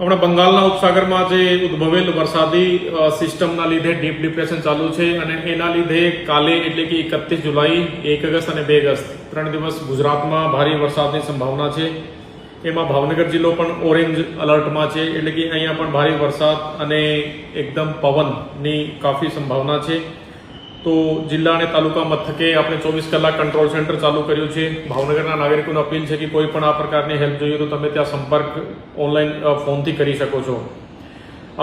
હમણાં બંગાળના ઉપસાગરમાં જે ઉદ્ભવેલ વરસાદી સિસ્ટમના લીધે ડીપ ડિપ્રેશન ચાલુ છે અને એના લીધે કાલે એટલે કે 31 જુલાઈ, 1 ઓગસ્ટ અને 2 ઓગસ્ટ 3 દિવસ ગુજરાતમાં ભારે વરસાદની સંભાવના છે। એમાં ભાવનગર જિલ્લો પણ ઓરેન્જ અલર્ટમાં છે, એટલે કે અહીંયા પણ ભારે વરસાદ અને એકદમ પવનની કાફી સંભાવના છે। તો જિલ્લા અને તાલુકા મથકે આપણે 24 કલાક કંટ્રોલ સેન્ટર ચાલુ કર્યું છે। ભાવનગરના નાગરિકોને અપીલ છે કે કોઈ પણ આ પ્રકારની હેલ્પ જોઈએ તો તમે ત્યાં સંપર્ક ઓનલાઈન ફોનથી કરી શકો છો।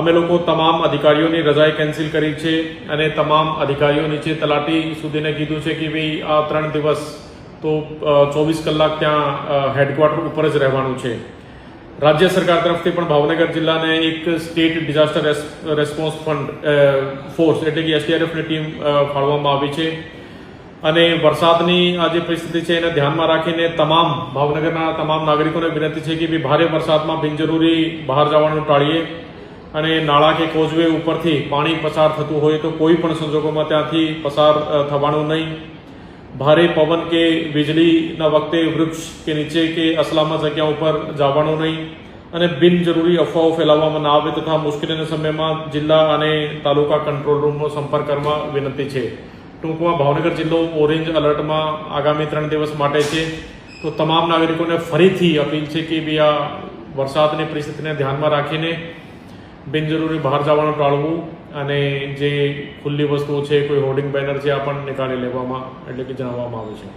અમે લોકો તમામ અધિકારીઓની રજાએ કેન્સલ કરી છે અને તમામ અધિકારીઓ નીચે તલાટી સુધીને કીધું છે કે ભાઈ આ 3 દિવસ તો 24 કલાક ત્યાં હેડક્વાર્ટર ઉપર જ રહેવાનું છે। રાજ્ય સરકાર તરફથી પણ ભાવનગર જિલ્લાને એક state disaster response fund force એટલે કે SDRFની ટીમ ફાળવવામાં આવી છે અને વરસાદની આ જે પરિસ્થિતિ છે એને ધ્યાનમાં રાખીને ભાવનગરના તમામ નાગરિકોને વિનંતી છે કે ભારે વરસાદમાં બિનજરૂરી બહાર જવાનું ટાળીએ અને નાળા કે કોઝવે ઉપરથી પાણી પસાર થતું હોય તો કોઈ પણ સંજોગોમાં ત્યાંથી પસાર થવાનું નહીં। ભારે પવન કે વીજળીના વખતે વૃક્ષ કે નીચે કે અસલામત જગ્યા ઉપર જવાનું નહીં અને બિનજરૂરી અફવાઓ ફેલાવવામાં ના આવે તથા મુશ્કેલીના સમયમાં જિલ્લા અને તાલુકા કંટ્રોલ રૂમનો સંપર્ક કરવા વિનંતી છે। ટૂંકમાં ભાવનગર જિલ્લો ઓરેન્જ અલર્ટમાં આગામી 3 દિવસ માટે છે। તો તમામ નાગરિકોને ફરીથી અપીલ છે કે ભાઈ આ વરસાદની પરિસ્થિતિને ધ્યાનમાં રાખીને બિનજરૂરી બહાર જવાનું ટાળવું અને જે ખુલ્લી વસ્તુઓ છે કોઈ હોર્ડિંગ બેનર છે આ પણ નીકાળી લેવામાં એટલે કે જણાવવામાં આવે છે।